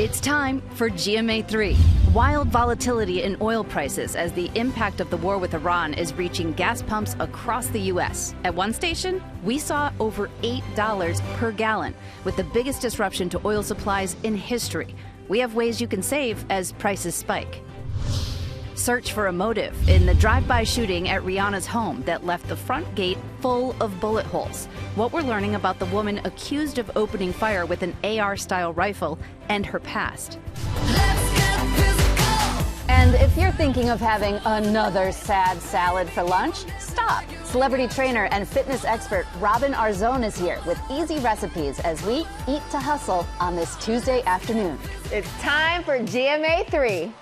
It's time for GMA3. Wild volatility in oil prices as the impact of the war with Iran is reaching gas pumps across the U.S. At one station, we saw over $8 per gallon, with the biggest disruption to oil supplies in history. We have ways you can save as prices spike. Search for a motive in the drive-by shooting at Rihanna's home that left the front gate full of bullet holes. What we're learning about the woman accused of opening fire with an AR-style rifle and her past. And if you're thinking of having another sad salad for lunch, stop. Celebrity trainer and fitness expert Robin Arzon is here with easy recipes as we eat to hustle on this Tuesday afternoon. It's time for GMA3.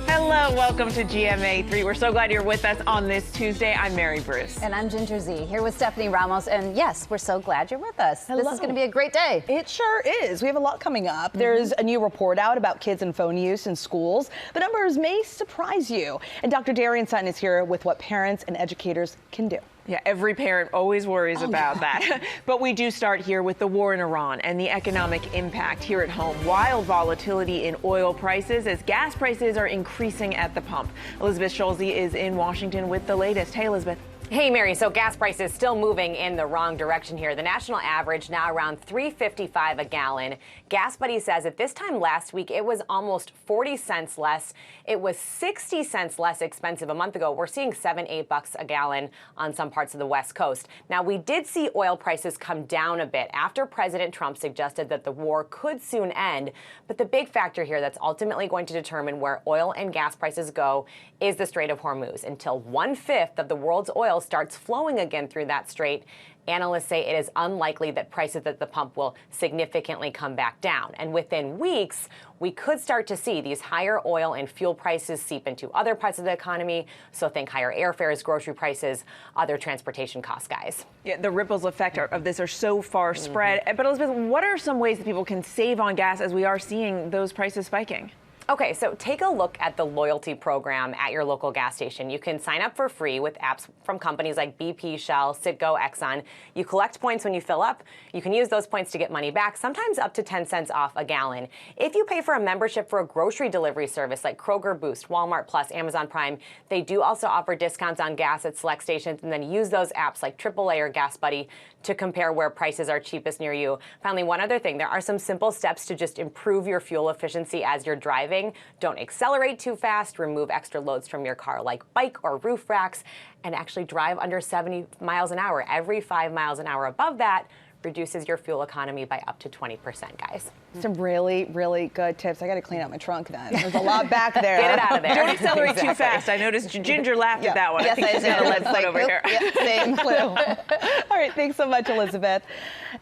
Hello, welcome to GMA3. We're so glad you're with us on this Tuesday. I'm Mary Bruce. And I'm Ginger Z, here with Stephanie Ramos. And yes, we're so glad you're with us. Hello. This is going to be a great day. It sure is. We have a lot coming up. There's a new report out about kids and phone use in schools. The numbers may surprise you. And Dr. Darian Sutton is here with what parents and educators can do. Yeah, every parent always worries about that. But we do start here with the war in Iran and the economic impact here at home. Wild volatility in oil prices as gas prices are increasing at the pump. Elizabeth Schulze is in Washington with the latest. Hey, Elizabeth. Hey, Mary. So gas prices still moving in the wrong direction here. The national average now around $3.55 a gallon. Gas Buddy says at this time last week, it was almost 40 cents less. It was 60 cents less expensive a month ago. We're seeing $7-8 a gallon on some parts of the West Coast. Now, we did see oil prices come down a bit after President Trump suggested that the war could soon end. But the big factor here that's ultimately going to determine where oil and gas prices go is the Strait of Hormuz. Until 1/5 of the world's oil starts flowing again through that strait, analysts say it is unlikely that prices at the pump will significantly come back down. And within weeks, we could start to see these higher oil and fuel prices seep into other parts of the economy. So think higher airfares, grocery prices, other transportation costs, guys. Yeah, the ripples effect of this are so far spread. But Elizabeth, what are some ways that people can save on gas as we are seeing those prices spiking? Okay, so take a look at the loyalty program at your local gas station. You can sign up for free with apps from companies like BP, Shell, Citgo, Exxon. You collect points when you fill up. You can use those points to get money back, sometimes up to 10 cents off a gallon. If you pay for a membership for a grocery delivery service like Kroger Boost, Walmart Plus, Amazon Prime, they do also offer discounts on gas at select stations, and then use those apps like AAA or Gas Buddy to compare where prices are cheapest near you. Finally, one other thing, there are some simple steps to just improve your fuel efficiency as you're driving. Don't accelerate too fast, remove extra loads from your car like bike or roof racks, and actually drive under 70 miles an hour. Every 5 miles an hour above that reduces your fuel economy by up to 20%, guys. Some really, really good tips. I got to clean out my trunk then. There's a lot back there. Get it out of there. Don't accelerate too fast. I noticed Ginger laughed at that one. Yes, I think she's got a lead foot over here. Yeah, same clue. All right, thanks so much, Elizabeth.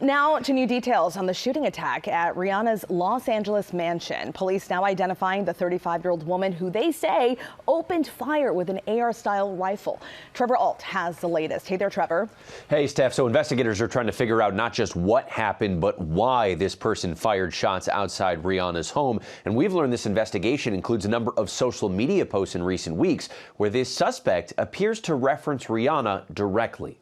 Now to new details on the shooting attack at Rihanna's Los Angeles mansion. Police now identifying the 35-year-old woman who they say opened fire with an AR-style rifle. Trevor Alt has the latest. Hey there, Trevor. Hey, Steph. So investigators are trying to figure out not just what happened, but why this person fired shots outside Rihanna's home. And we've learned this investigation includes a number of social media posts in recent weeks where this suspect appears to reference Rihanna directly.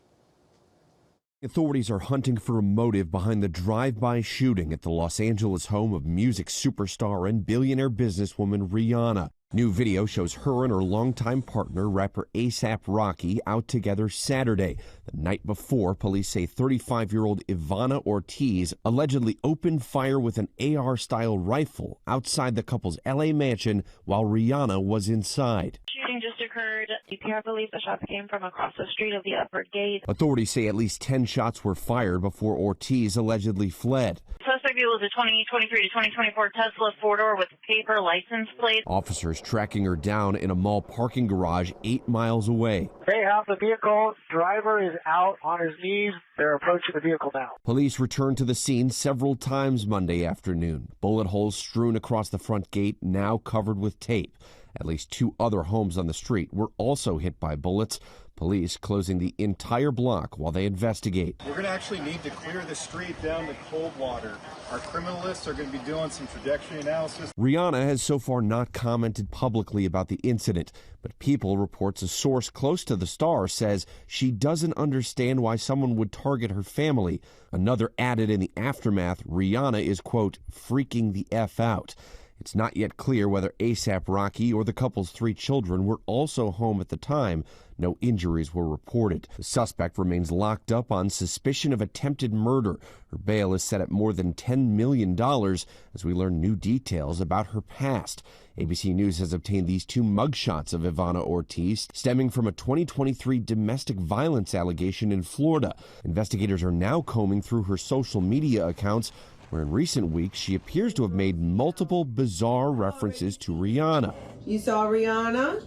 Authorities are hunting for a motive behind the drive-by shooting at the Los Angeles home of music superstar and billionaire businesswoman Rihanna. New video shows her and her longtime partner, rapper A$AP Rocky, out together Saturday. The night before, police say 35-year-old Ivana Ortiz allegedly opened fire with an AR-style rifle outside the couple's L.A. mansion while Rihanna was inside. Shooting just occurred. CPR believes the shots came from across the street of the upper gate. Authorities say at least 10 shots were fired before Ortiz allegedly fled. Suspect was a 2023 to 2024 Tesla four-door with paper license plate. Officers tracking her down in a mall parking garage 8 miles away. They have the vehicle. Driver is out on his knees. They're approaching the vehicle now. Police returned to the scene several times Monday afternoon. Bullet holes strewn across the front gate, now covered with tape. At least 2 other homes on the street were also hit by bullets. Police closing the entire block while they investigate. We're going to actually need to clear the street down to Coldwater. Our criminalists are going to be doing some trajectory analysis. Rihanna has so far not commented publicly about the incident, but People reports a source close to the star says she doesn't understand why someone would target her family. Another added in the aftermath, Rihanna is, quote, freaking the F out. It's not yet clear whether A$AP Rocky or the couple's 3 children were also home at the time. No injuries were reported. The suspect remains locked up on suspicion of attempted murder. Her bail is set at more than $10 million as we learn new details about her past. ABC News has obtained these 2 mugshots of Ivana Ortiz, stemming from a 2023 domestic violence allegation in Florida. Investigators are now combing through her social media accounts, where in recent weeks she appears to have made multiple bizarre references to Rihanna. You saw Rihanna?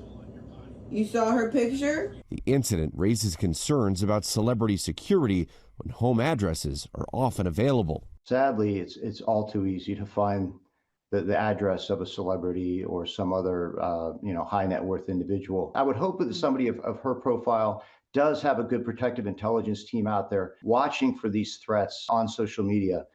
You saw her picture? The incident raises concerns about celebrity security when home addresses are often available. Sadly, it's all too easy to find the address of a celebrity or some other high net worth individual. I would hope that somebody of her profile does have a good protective intelligence team out there watching for these threats on social media.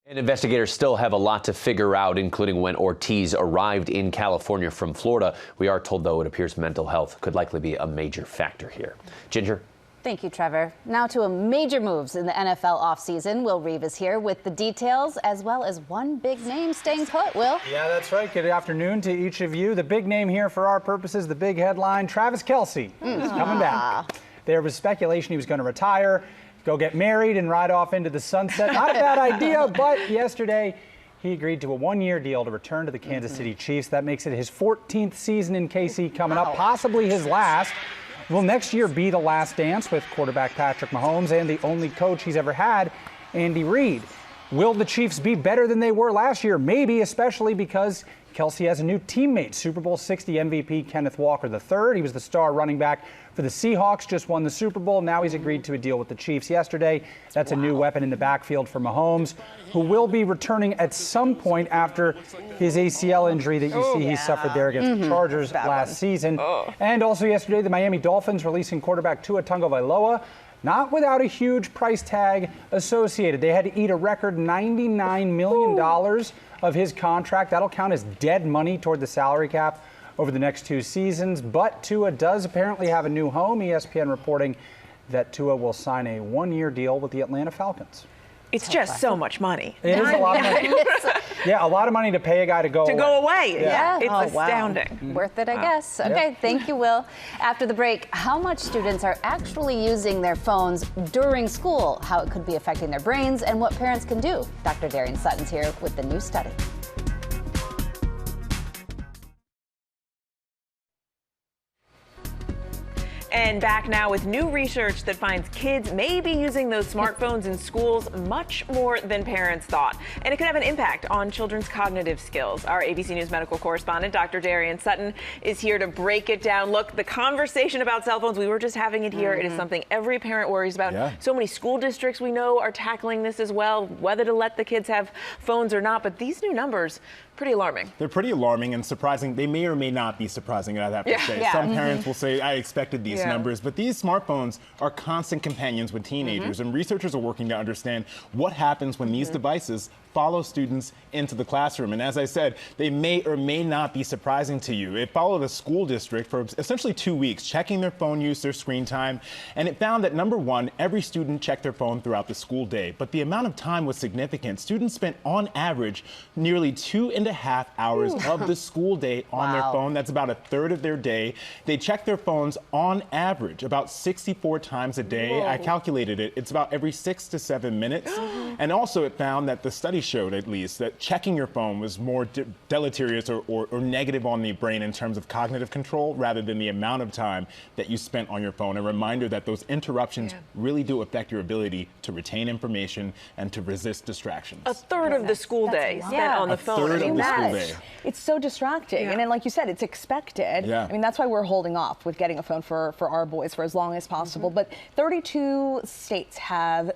And investigators still have a lot to figure out, including when Ortiz arrived in California from Florida. We are told, though, it appears mental health could likely be a major factor here. Ginger? Thank you, Trevor. Now to major moves in the NFL offseason. Will Reeve is here with the details, as well as one big name staying put. Will? Yeah, that's right. Good afternoon to each of you. The big name here for our purposes, the big headline, Travis Kelce is coming back. There was speculation he was going to retire, go get married and ride off into the sunset. Not a bad idea, but yesterday he agreed to a 1-year deal to return to the Kansas City Chiefs. That makes it his 14th season in KC coming up, possibly his last. Will next year be the last dance with quarterback Patrick Mahomes and the only coach he's ever had, Andy Reid? Will the Chiefs be better than they were last year? Maybe, especially because Kelce has a new teammate, Super Bowl 60 MVP Kenneth Walker III. He was the star running back for the Seahawks, just won the Super Bowl. Now he's agreed to a deal with the Chiefs yesterday. That's a new weapon in the backfield for Mahomes, who will be returning at some point after his ACL injury that you see he suffered there against the Chargers last season. And also yesterday, the Miami Dolphins releasing quarterback Tua Tagovailoa, not without a huge price tag associated. They had to eat a record $99 million of his contract. That'll count as dead money toward the salary cap over the next 2 seasons. But Tua does apparently have a new home. ESPN reporting that Tua will sign a 1-year deal with the Atlanta Falcons. It's just so much money. It is a lot of money. Yeah, a lot of money to pay a guy to go away. Yeah. It's astounding. Wow. Worth it, I guess. Okay, thank you, Will. After the break, how much students are actually using their phones during school, how it could be affecting their brains, and what parents can do. Dr. Darian Sutton's here with the new study. And back now with new research that finds kids may be using those smartphones in schools much more than parents thought. And it could have an impact on children's cognitive skills. Our ABC News medical correspondent, Dr. Darian Sutton, is here to break it down. Look, the conversation about cell phones, we were just having it here. It is something every parent worries about. So many school districts we know are tackling this as well, whether to let the kids have phones or not. But these new numbers, pretty alarming. They're pretty alarming and surprising. They may or may not be surprising, I'd have to say. Some parents will say, I expected these numbers, but these smartphones are constant companions with teenagers, and researchers are working to understand what happens when these devices follow students into the classroom. And as I said, they may or may not be surprising to you. It followed a school district for essentially 2 weeks, checking their phone use, their screen time, and it found that number one, every student checked their phone throughout the school day, but the amount of time was significant. Students spent on average nearly 2.5 hours of the school day on their phone. That's about a third of their day. They check their phones on average about 64 times a day. I calculated it. It's about every 6 to 7 minutes. And also it found that the study showed, at least, that checking your phone was more deleterious or negative on the brain in terms of cognitive control rather than the amount of time that you spent on your phone. A reminder that those interruptions really do affect your ability to retain information and to resist distractions. A third of the school day spent on the phone. A third of the school day. It's so distracting. And then, like you said, it's expected. I mean, that's why we're holding off with getting a phone for our boys for as long as possible. But 32 states have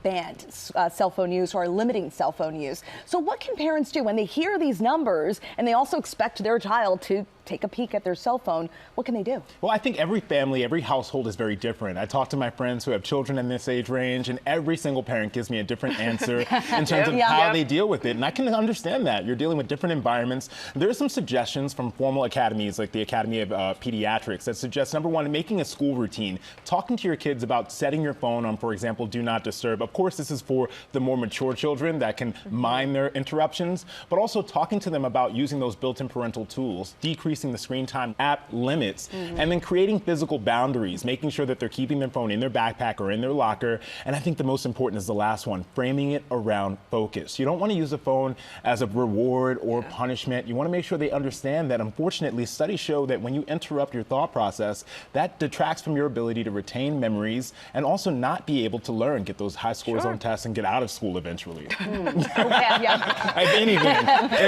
banned cell phone use or are limiting cell phone use. So what can parents do when they hear these numbers and they also expect their child to take a peek at their cell phone? What can they do? Well, I think every family, every household is very different. I talk to my friends who have children in this age range, and every single parent gives me a different answer in terms of how they deal with it. And I can understand that. You're dealing with different environments. There are some suggestions from formal academies like the Academy of Pediatrics that suggest, number one, making a school routine, talking to your kids about setting your phone on, for example, do not disturb. Of course, this is for the more mature children that can mind their interruptions, but also talking to them about using those built-in parental tools, decreasing the screen time app limits, and then creating physical boundaries, making sure that they're keeping their phone in their backpack or in their locker. And I think the most important is the last one, framing it around focus. You don't want to use a phone as a reward or punishment. You want to make sure they understand that, unfortunately, studies show that when you interrupt your thought process, that detracts from your ability to retain memories and also not be able to learn, get those high scores on tests, and get out of school eventually. If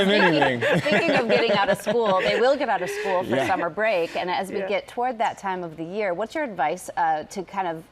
anything. Speaking of getting out of school, they will get out of school for summer break. And as we get toward that time of the year, what's your advice to kind of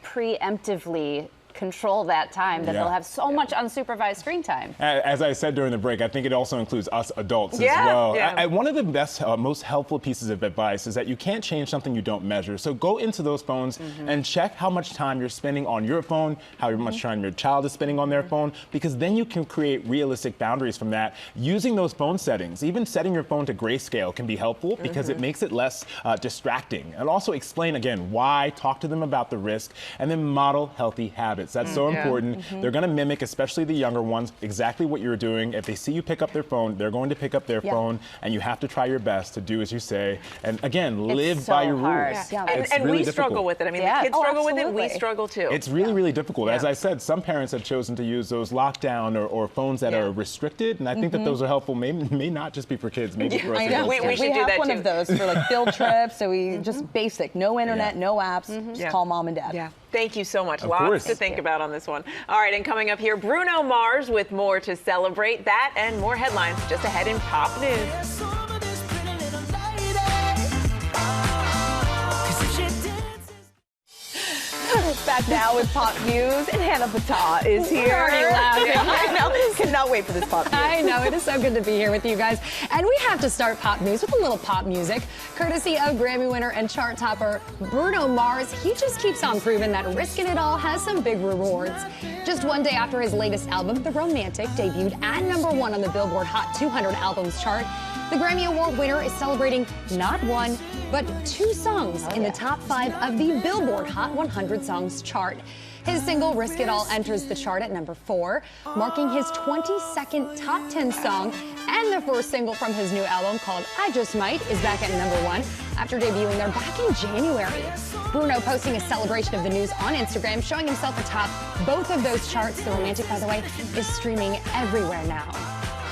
preemptively control that time that they'll have so much unsupervised screen time? As I said during the break, I think it also includes us adults as well. One of the best, most helpful pieces of advice is that you can't change something you don't measure. So go into those phones and check how much time you're spending on your phone, how much time your child is spending on their phone, because then you can create realistic boundaries from that. Using those phone settings, even setting your phone to grayscale can be helpful because it makes it less distracting. And also explain, again, why, talk to them about the risk, and then model healthy habits. That's so important. They're going to mimic, especially the younger ones, exactly what you're doing. If they see you pick up their phone, they're going to pick up their phone, and you have to try your best to do as you say. And again, live by your rules. And really we struggle with it. I mean, the kids struggle with it. We struggle too. It's really, really difficult. As I said, some parents have chosen to use those lockdown or phones that are restricted, and I think that those are helpful. May not just be for kids, maybe for us adults. We should do that one too. of those for like field trips. So we just basic, no internet, no apps. Just call mom and dad. Thank you so much. Lots to think about on this one. All right, and coming up here, Bruno Mars with more to celebrate. That and more headlines just ahead in Pop News. Back now with Pop News, and Hannah Patah is here. We're already laughing. I know. Cannot wait for this Pop News. I know. It is so good to be here with you guys. And we have to start Pop News with a little pop music, courtesy of Grammy winner and chart topper Bruno Mars. He just keeps on proving that risking it all has some big rewards. Just one day after his latest album, The Romantic, debuted at #1 on the Billboard Hot 200 Albums chart, the Grammy Award winner is celebrating not one, but 2 songs in the top 5 of the Billboard Hot 100 Songs chart. His single, Risk It All, enters the chart at #4, marking his 22nd top 10 song, and the first single from his new album called I Just Might is back at #1 after debuting there back in January. Bruno posting a celebration of the news on Instagram, showing himself atop both of those charts. The Romantic, by the way, is streaming everywhere now.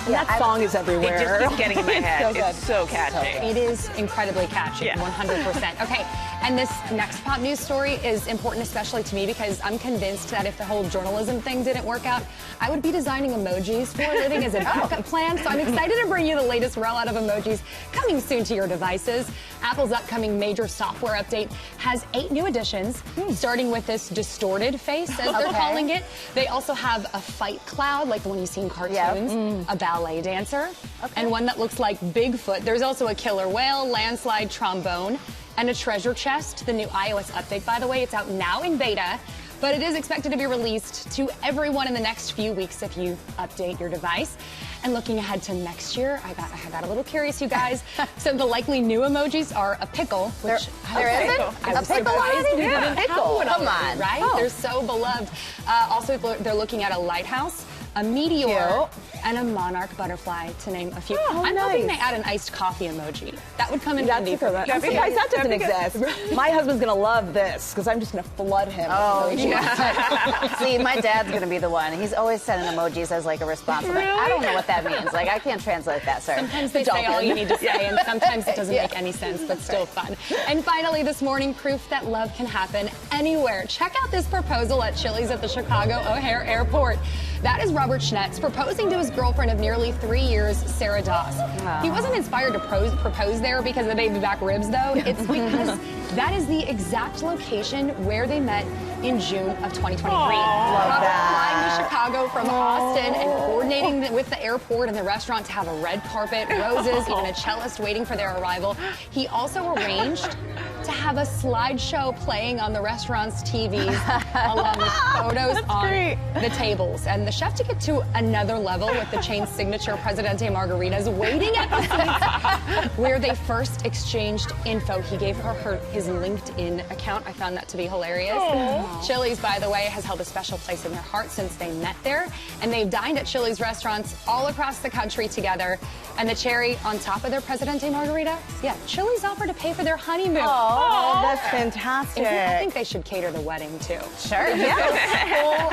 That song is everywhere. It just keeps getting in my head. It's so catchy. It is incredibly catchy, 100%. Okay, and this next Pop News story is important, especially to me, because I'm convinced that if the whole journalism thing didn't work out, I would be designing emojis for a living as a backup plan. So I'm excited to bring you the latest rollout of emojis coming soon to your devices. Apple's upcoming major software update has 8 new additions, starting with this distorted face, as they're calling it. They also have a fight cloud, like the one you see in cartoons, a ballet dancer, and one that looks like Bigfoot. There's also a killer whale, landslide trombone, and a treasure chest. The new iOS update, by the way, it's out now in beta, but it is expected to be released to everyone in the next few weeks if you update your device. And looking ahead to next year, I got a little curious, you guys. So the likely new emojis are a pickle, which there is a pickle already? Yeah, pickle. Come on, right? They're so beloved. Also, they're looking at a lighthouse, a meteor, and a monarch butterfly, to name a few. I'm hoping they add an iced coffee emoji. That would come in handy for me. I'm surprised that doesn't exist. My husband's going to love this, because I'm just going to flood him. Oh, See, my dad's going to be the one. He's always sending emojis as like a response. Really? Like, I don't know what that means. Like, I can't translate that, sir. Sometimes they say all you need to say, and sometimes it doesn't make any sense, but still fun. And finally, this morning, proof that love can happen anywhere. Check out this proposal at Chili's at the Chicago O'Hare Airport. That is Robert Schnetz proposing to his girlfriend of nearly 3 years, Sarah Doss. He wasn't inspired to propose there because of the baby back ribs, though. It's because that is the exact location where they met in June of 2023. Love that. Flying to Chicago from Austin and coordinating with the airport and the restaurant to have a red carpet, roses, even a cellist waiting for their arrival. He also arranged to have a slideshow playing on the restaurant's TVs along with photos on the tables. And the chef took it to another level with the chain's signature Presidente margaritas waiting at the seats where they first exchanged info. He gave her his LinkedIn account. I found that to be hilarious. Aww. Chili's, by the way, has held a special place in their heart since they met there. And they've dined at Chili's restaurants all across the country together. And the cherry on top of their Presidente margarita, yeah, Chili's offered to pay for their honeymoon. Oh, that's fantastic. I think they should cater the wedding, too. Sure. Yes.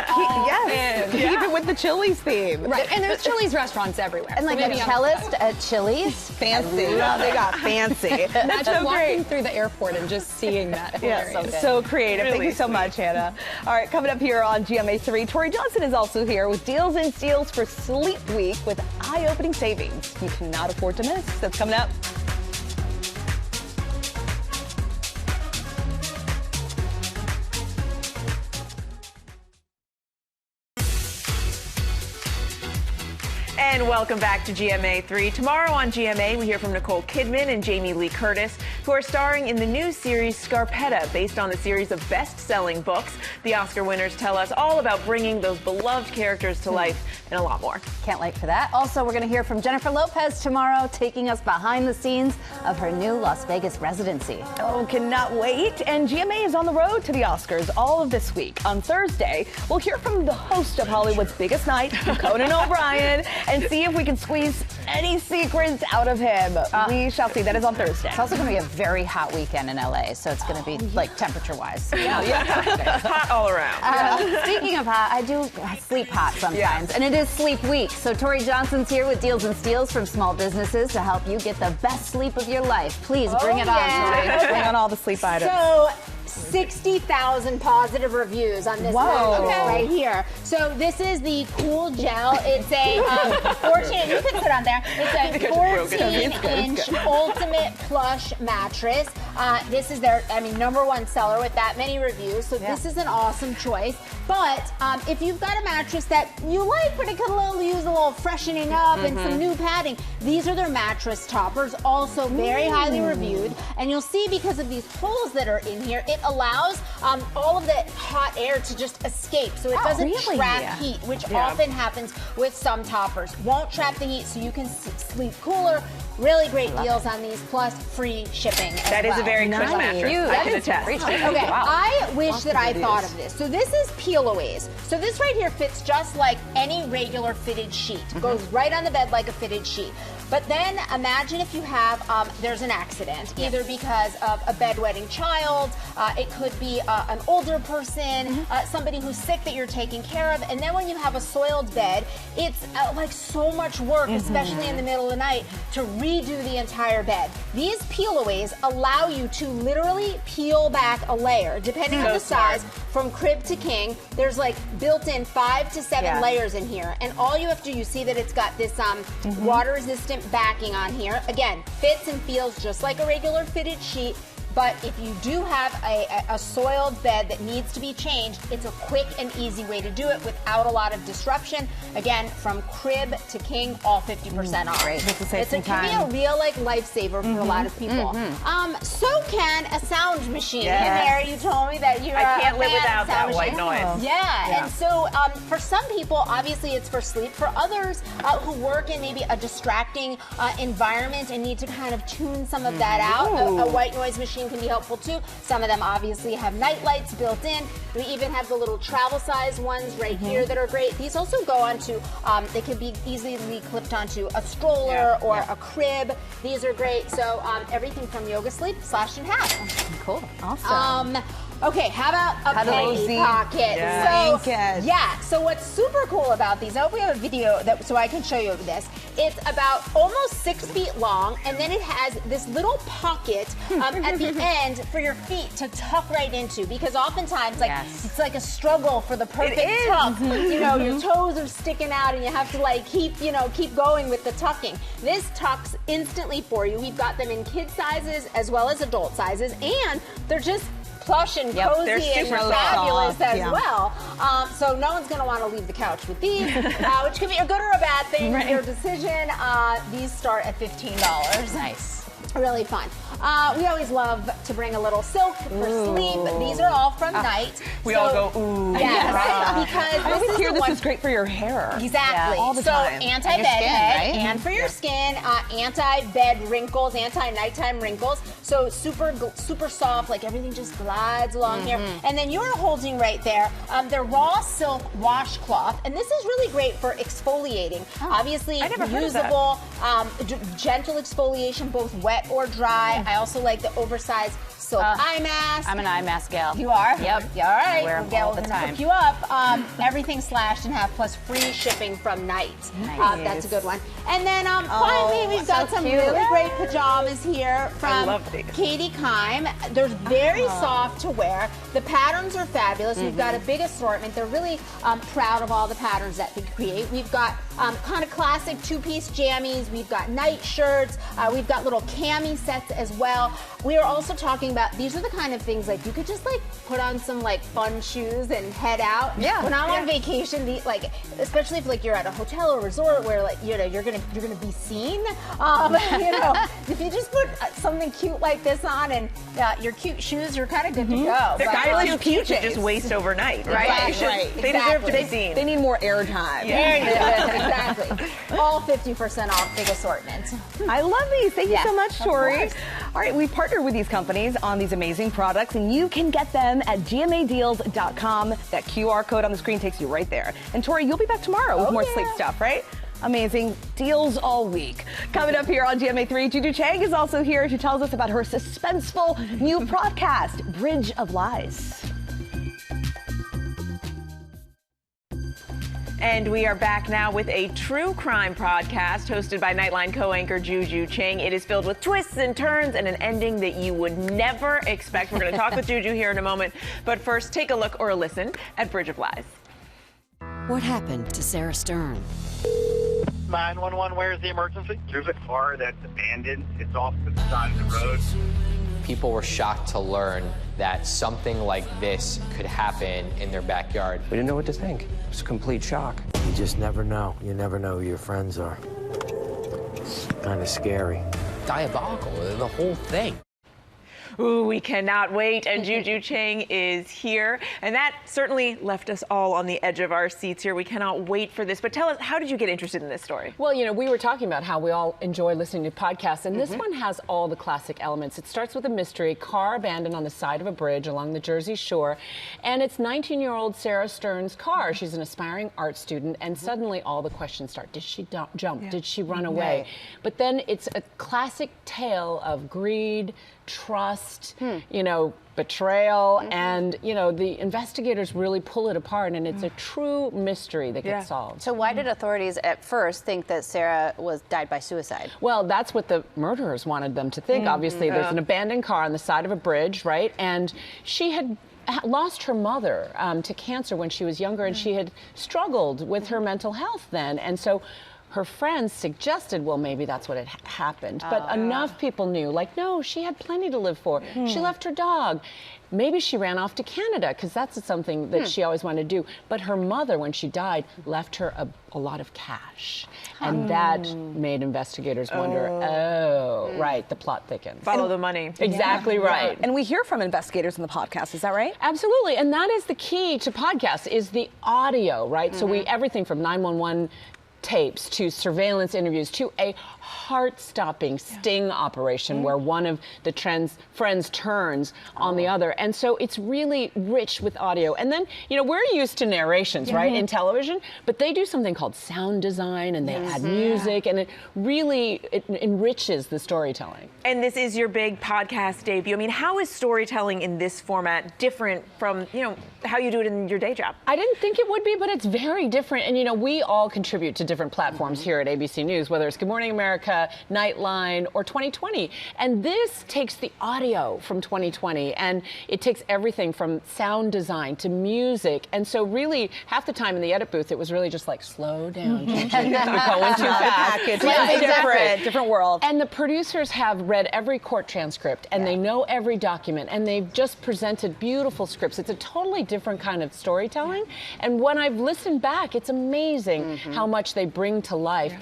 Keep it with the Chili's theme. Right. And there's Chili's restaurants everywhere. And like a cellist at Chili's. Fancy. They got fancy. Imagine so walking great. through the airport and just seeing that. Yeah, so creative. Thank you so much, Hannah. All right, coming up here on GMA3, Tori Johnson is also here with deals and steals for Sleep Week with eye-opening savings you cannot afford to miss. That's coming up. And welcome back to GMA3. Tomorrow on GMA, we hear from Nicole Kidman and Jamie Lee Curtis, who are starring in the new series Scarpetta, based on the series of best-selling books. The Oscar winners tell us all about bringing those beloved characters to life and a lot more. Can't wait for that. Also, we're going to hear from Jennifer Lopez tomorrow, taking us behind the scenes of her new Las Vegas residency. Oh, cannot wait. And GMA is on the road to the Oscars all of this week. On Thursday, we'll hear from the host of Hollywood's Biggest Night, Conan O'Brien, and see if we can squeeze any secrets out of him. We shall see. That is on Thursday. It's also going to be a very hot weekend in LA, so it's going to be like temperature-wise. It's hot all around. Speaking of hot, I do sleep hot sometimes, and it is Sleep Week. So Tori Johnson's here with deals and steals from small businesses to help you get the best sleep of your life. Please bring it on, Tori. Bring on all the sleep items. So 60,000 positive reviews on this one right here. So this is the Cool Gel. It's a 14, you can sit on there. It's a 14-inch ultimate plush mattress. This is their, #1 seller with that many reviews. So this is an awesome choice. But if you've got a mattress that you like, but it could use a little freshening up and some new padding, these are their mattress toppers, also very highly reviewed. And you'll see because of these holes that are in here, it allows all of the hot air to just escape, so it doesn't trap heat, which often happens with some toppers. Won't trap the heat, so you can sleep cooler. Really great deals on these, plus free shipping as That is a very nice mattress. I can attest. Okay, I wish that I thought of this. So this is peel-aways. So this right here fits just like any regular fitted sheet. Goes right on the bed like a fitted sheet. But then imagine if you have, there's an accident, either because of a bedwetting child, it could be an older person, somebody who's sick that you're taking care of, and then when you have a soiled bed, it's like so much work, especially in the middle of the night, to redo the entire bed. These peel-aways allow you to literally peel back a layer, depending on the size, from crib to king. There's like built-in 5 to 7 layers in here, and all you have to do, you see that it's got this water-resistant backing on here. Again, fits and feels just like a regular fitted sheet. But if you do have a soiled bed that needs to be changed, it's a quick and easy way to do it without a lot of disruption. Again, from crib to king, all 50% off. Great. It can be a real lifesaver for a lot of people. So can a sound machine. Mary, you told me that you're I can't a live fan without of sound that white machine. noise. And so for some people, obviously it's for sleep. For others who work in maybe a distracting environment and need to kind of tune some of that out, a white noise machine can be helpful too. Some of them obviously have night lights built in. We even have the little travel size ones right here that are great. These also go onto, they can be easily clipped onto a stroller or a crib. These are great. So everything from yoga sleep, slashed in half. Cool. Awesome. Okay, how about a penny pocket? So what's super cool about these, I hope we have a video so I can show you this. It's about almost 6 feet long, and then it has this little pocket at the end for your feet to tuck right into, because oftentimes it's like a struggle for the perfect tuck. You know, your toes are sticking out and you have to keep going with the tucking. This tucks instantly for you. We've got them in kid sizes as well as adult sizes, and they're just plush and cozy and fabulous as yeah. well. So no one's going to want to leave the couch with these, which could be a good or a bad thing. Right. Your decision. These start at $15. Nice. Really fun. We always love to bring a little silk for sleep. These are all from Night. We all go, ooh. Yeah, right? Because I always hear this is great for your hair. Exactly. Yeah, all the so time. anti-bed head, and for your skin, anti-bed wrinkles, anti-nighttime wrinkles. So super soft, like everything just glides along here. And then you're holding right there the raw silk washcloth, and this is really great for exfoliating. Obviously, usable, gentle exfoliation, both wet or dry. I also like the oversized silk eye mask. I'm an eye mask gal. You are? Yep. Yeah, all right. I wear them all the time. Hook you up. Everything slashed in half plus free shipping from Night. Nice. That's a good one. And then finally, we've got some really great pajamas here from Katie Kime. They're very soft to wear. The patterns are fabulous. We've got a big assortment. They're really proud of all the patterns that they create. We've got kind of classic two-piece jammies. We've got night shirts. We've got little cami sets as well. We are also talking about, these are the kind of things like you could just like put on some like fun shoes and head out. Yeah. When I'm on vacation, like especially if like you're at a hotel or resort where like you're gonna be seen. If you just put something cute like this on and your cute shoes, you're kind of good to go. They're kind of cute to just waste overnight, right? Exactly. They deserve to be seen. They need more airtime. Yeah. Exactly. All 50% off, big assortment. I love these. Thank you so much, Tori. All right, we partnered with these companies on these amazing products, and you can get them at GMAdeals.com. That QR code on the screen takes you right there. And Tori, you'll be back tomorrow with more sleep stuff, right? Amazing deals all week. Coming up here on GMA3, Juju Chang is also here. She tells us about her suspenseful new podcast, Bridge of Lies. And we are back now with a true crime podcast hosted by Nightline co-anchor Juju Chang. It is filled with twists and turns and an ending that you would never expect. We're going to talk with Juju here in a moment. But first, take a look or a listen at Bridge of Lies. What happened to Sarah Stern? 911, where's the emergency? There's a car that's abandoned. It's off to the side of the road. People were shocked to learn that something like this could happen in their backyard. We didn't know what to think. It was a complete shock. You just never know. You never know who your friends are. It's kind of scary. Diabolical, the whole thing. Ooh, we cannot wait. And Juju Chang is here. And that certainly left us all on the edge of our seats here. We cannot wait for this. But tell us, how did you get interested in this story? Well, we were talking about how we all enjoy listening to podcasts. And this one has all the classic elements. It starts with a mystery, car abandoned on the side of a bridge along the Jersey Shore. And it's 19-year-old Sarah Stern's car. She's an aspiring art student. And suddenly all the questions start. Did she jump? Yeah. Did she run away? Right. But then it's a classic tale of greed, trust, betrayal, and the investigators really pull it apart, and it's a true mystery that gets solved. So why did authorities at first think that Sarah died by suicide? Well, that's what the murderers wanted them to think. Obviously, there's an abandoned car on the side of a bridge, right? And she had lost her mother to cancer when she was younger, and she had struggled with her mental health then, and so her friends suggested, well, maybe that's what had happened. But enough people knew, like, no, she had plenty to live for. She left her dog. Maybe she ran off to Canada, because that's something that she always wanted to do. But her mother, when she died, left her a lot of cash. And that made investigators wonder, right, the plot thickens. Follow the money. Exactly right. And we hear from investigators in the podcast, is that right? Absolutely, and that is the key to podcasts, is the audio, right? So everything from 911 tapes to surveillance interviews to a heart-stopping sting operation where one of the friends turns on the other. And so it's really rich with audio. And then, we're used to narrations, right, in television, but they do something called sound design, and they add music, and it really enriches the storytelling. And this is your big podcast debut. I mean, how is storytelling in this format different from, how you do it in your day job? I didn't think it would be, but it's very different. And, we all contribute to different different platforms here at ABC News, whether it's Good Morning America, Nightline, or 2020. And this takes the audio from 2020, and it takes everything from sound design to music. And so really, half the time in the edit booth, it was really just like, slow down, Gigi. You're going too fast. It's different world. And the producers have read every court transcript, and they know every document, and they've just presented beautiful scripts. It's a totally different kind of storytelling. And when I've listened back, it's amazing how much they bring to life.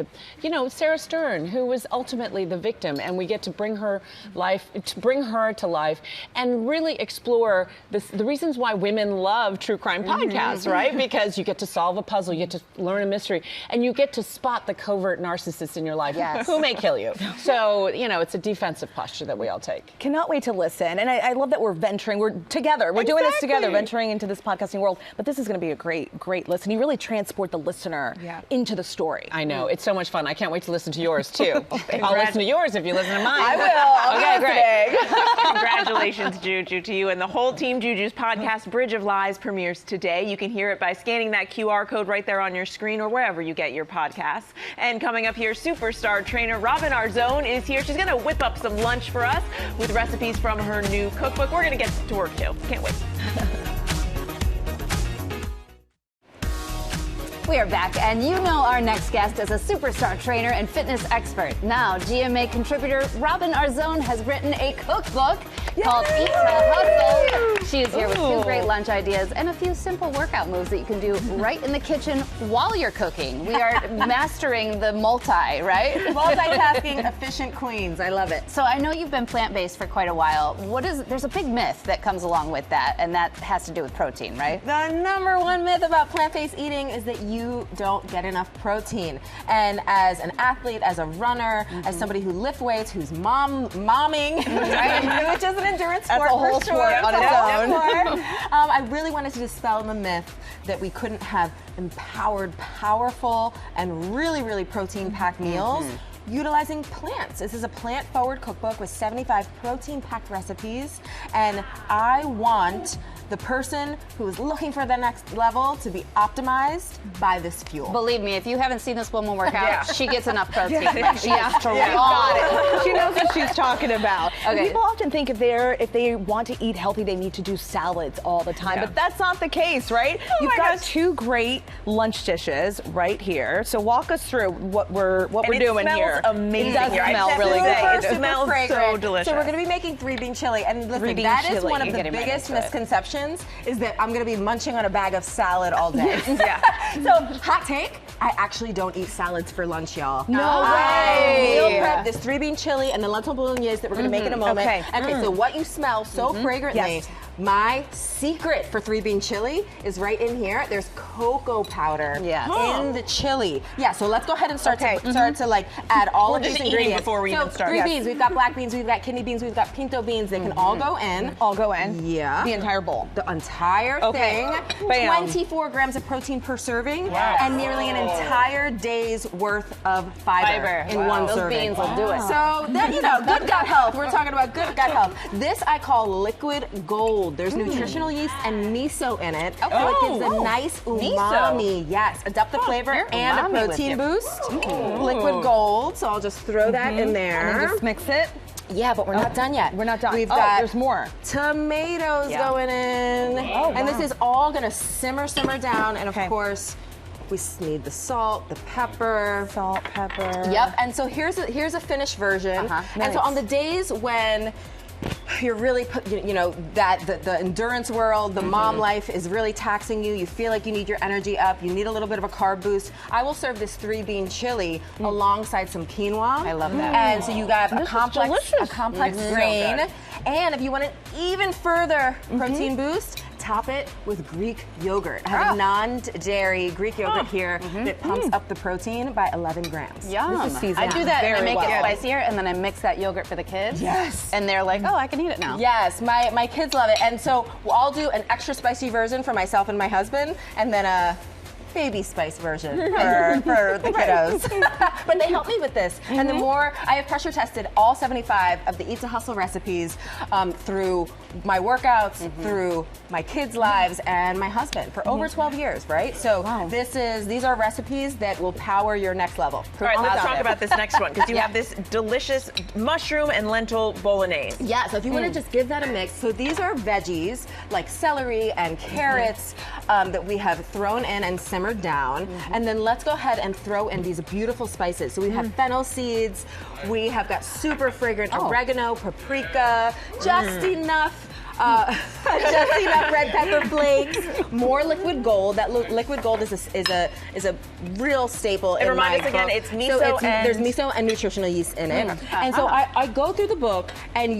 Sarah Stern, who was ultimately the victim, and we get to bring her to life and really explore the reasons why women love true crime podcasts, right? Because you get to solve a puzzle, you get to learn a mystery, and you get to spot the covert narcissists in your life who may kill you. So, it's a defensive posture that we all take. Cannot wait to listen. And I love that we're venturing. We're together. We're doing this together, venturing into this podcasting world. But this is going to be a great listen. You really transport the listener into the story. I know. It's so much fun. I can't wait to listen to yours, too. I'll listen to yours if you listen to mine. I will. Okay, great. Congratulations, Juju, to you and the whole team. Juju's podcast, Bridge of Lies, premieres today. You can hear it by scanning that QR code right there on your screen or wherever you get your podcasts. And coming up here, superstar trainer Robin Arzon is here. She's going to whip up some lunch for us with recipes from her new cookbook. We're going to get to work, too. Can't wait. We are back, and you know our next guest is a superstar trainer and fitness expert. Now, GMA contributor Robin Arzon has written a cookbook called Eat to Hustle. She is here with 2 great lunch ideas and a few simple workout moves that you can do right in the kitchen while you're cooking. We are mastering the right? Multitasking, efficient queens. I love it. So I know you've been plant-based for quite a while. There's a big myth that comes along with that, and that has to do with protein, right? The number one myth about plant-based eating is that you don't get enough protein. And as an athlete, as a runner, as somebody who lifts weights, who's momming, right? Which is an endurance sport for sure. On its own. I really wanted to dispel the myth that we couldn't have empowered, powerful, and really protein-packed meals utilizing plants. This is a plant-forward cookbook with 75 protein-packed recipes, and I want the person who is looking for the next level to be optimized by this fuel. Believe me, if you haven't seen this woman work out, she gets enough protein. Yeah. She is strong. She knows what she's talking about. Okay. People often think if they want to eat healthy, they need to do salads all the time, but that's not the case, right? You've got 2 great lunch dishes right here. So walk us through what we're doing here. Amazing. It does smell really good. It smells so delicious. So we're going to be making 3-bean chili, and listen, that is one of the biggest misconceptions is that I'm going to be munching on a bag of salad all day. So hot take, I actually don't eat salads for lunch, y'all. No way. Meal prep this 3-bean chili and the lentil bolognese that we're going to make in a moment. Okay, so what you smell so fragrantly. My secret for 3-bean chili is right in here. There's cocoa powder in the chili. So let's go ahead and start to like add all of these ingredients. Before we even start. 3 beans. We've got black beans. We've got kidney beans. We've got pinto beans. They can all go in. All go in. Yeah. The entire bowl. The entire thing. Bam. 24 grams of protein per serving, and nearly an entire day's worth of fiber in one Those serving. beans will do it. So good gut health. We're talking about good gut health. This I call liquid gold. There's nutritional yeast and miso in it, so it gives a nice umami. Yes, a depth of flavor and a protein boost. Liquid gold. So I'll just throw that in there. And then just mix it. Yeah, but we're not done yet. We're not done. We've got there's more. Tomatoes going in. And this is all going to simmer down. And of course, we need the salt, the pepper. Salt, pepper. Yep. And so here's a finished version. And so on the days when you're really, the endurance world, the mom life is really taxing you. You feel like you need your energy up. You need a little bit of a carb boost. I will serve this 3-bean chili alongside some quinoa. I love that. And so you got a complex grain. And if you want an even further protein boost, top it with Greek yogurt. I have a non-dairy Greek yogurt here that pumps up the protein by 11 grams. Yum. This is seasoned I do that and I make well. it spicier, and then I mix that yogurt for the kids. Yes. And they're like, oh, I can eat it now. Yes, my kids love it. And so I'll do an extra spicy version for myself and my husband, and then baby spice version for the kiddos. But they help me with this. And the more I have pressure tested all 75 of the Eat to Hustle recipes through my workouts, through my kids' lives, and my husband for over 12 years, right? So these are recipes that will power your next level. All right, let's talk about this next one, because you have this delicious mushroom and lentil bolognese. Yeah, so if you want to just give that a mix, so these are veggies like celery and carrots that we have thrown in and simmered down. And then let's go ahead and throw in these beautiful spices. So we have fennel seeds, we have got super fragrant oregano, paprika, just enough red pepper flakes, more liquid gold. That liquid gold is a real staple. And in my remind us again, book. it's miso there's miso and nutritional yeast in it. And so I go through the book and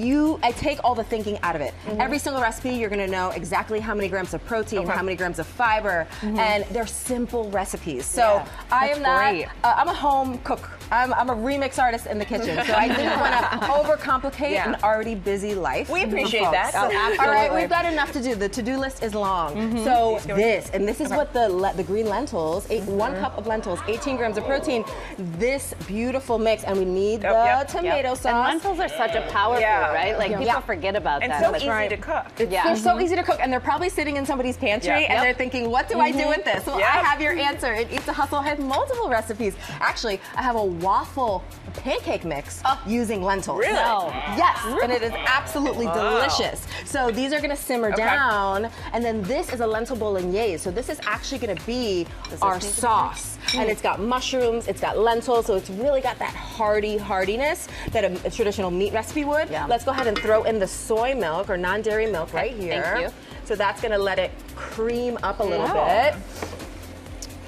I take all the thinking out of it. Every single recipe, you're going to know exactly how many grams of protein, how many grams of fiber, and they're simple recipes. So I am not. I'm a home cook. I'm a remix artist in the kitchen, so I didn't want to overcomplicate an already busy life. We appreciate that. All right, we've got enough to do. The to-do list is long. So this is what the green lentils, 1 cup of lentils, 18 grams of protein, this beautiful mix, and we need the tomato sauce. And lentils are such a power food, right? Like people forget about that. And so easy to cook. They're so easy to cook, and they're probably sitting in somebody's pantry, and they're thinking, what do I do with this? Well, I have your answer. It Eat to Hustle has multiple recipes. Actually, I have a waffle pancake mix using lentils. Really? Yes, and it is absolutely delicious. So these are going to simmer down, and then this is a lentil bolognese. So this is actually going to be our sauce, and it's got mushrooms, it's got lentils, so it's really got that hardiness that a traditional meat recipe would. Let's go ahead and throw in the soy milk or non-dairy milk right here. Thank you. So that's going to let it cream up a little bit.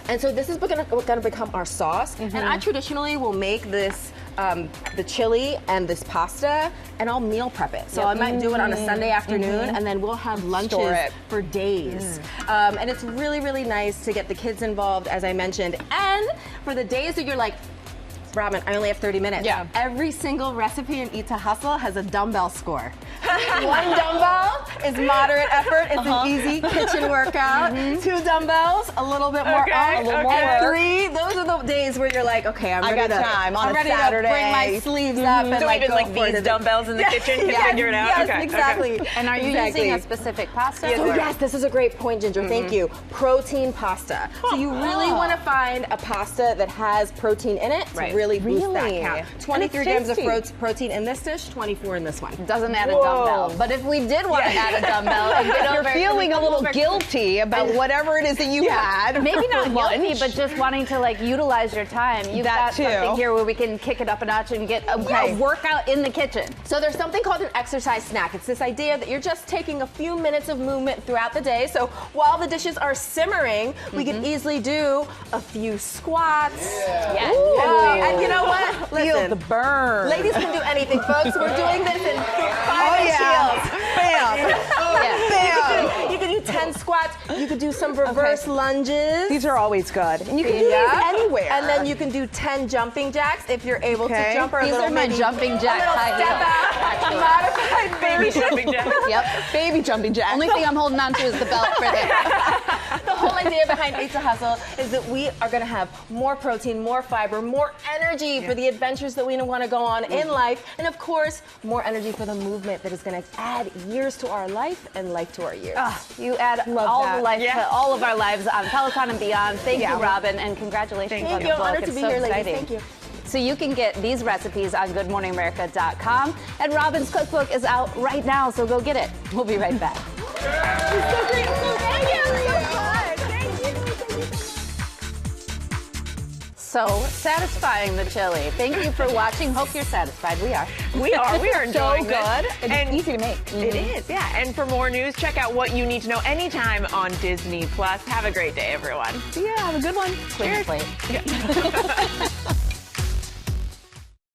And so this is going to become our sauce. And I traditionally will make this, the chili and this pasta, and I'll meal prep it. So I might do it on a Sunday afternoon, and then we'll have lunches for days. And it's really, really nice to get the kids involved, as I mentioned. And for the days that you're like, Robin, I only have 30 minutes. Every single recipe in Eat to Hustle has a dumbbell score. 1 dumbbell is moderate effort. It's an easy kitchen workout. 2 dumbbells, a little bit more and 3, those are the days where you're like, okay, I'm ready to bring my sleeves up and even like these dumbbells in the kitchen can figure it out. Yes, exactly. And are you using a specific pasta? Yes, this is a great point, Ginger. Thank you. Protein pasta. So you really want to find a pasta that has protein in it to really boost that count. 23 grams of protein in this dish, 24 in this one. Doesn't add a dumbbell. But if we did want to add a dumbbell, and get you're feeling a little guilty about whatever it is that you had. Maybe not guilty, but just wanting to like utilize your time. You've got something here where we can kick it up a notch and get a workout in the kitchen. So there's something called an exercise snack. It's this idea that you're just taking a few minutes of movement throughout the day. So while the dishes are simmering, we can easily do a few squats. And you know what? Feel the burn. Ladies can do anything, folks. We're doing this in 5-inch heels. Bam. Bam. You can do 10 squats. You could do some reverse lunges. These are always good. And you can do these anywhere. And then you can do 10 jumping jacks if you're able to jump. Or these are my jumping jacks. Step out. Modified baby jumping jacks. Baby jumping jacks. Only thing I'm holding on to is the belt for this. The whole idea behind Eat to Hustle is that we are going to have more protein, more fiber, more energy for the adventures that we want to go on in life, and of course, more energy for the movement that is going to add years to our life and life to our years. You add all the life to all of our lives on Peloton and beyond. Thank you, Robin, and congratulations on the book. Honored to It's be so here, exciting. ladies. Thank you. So you can get these recipes on GoodMorningAmerica.com, and Robin's cookbook is out right now, so go get it. We'll be right back. So satisfying, the chili. Thank you for watching. Hope you're satisfied. We are. We are enjoying so good. this. And easy to make. It is, yeah. And for more news, check out What You Need to Know anytime on Disney+. Have a great day, everyone. Yeah, have a good one. Clean plate.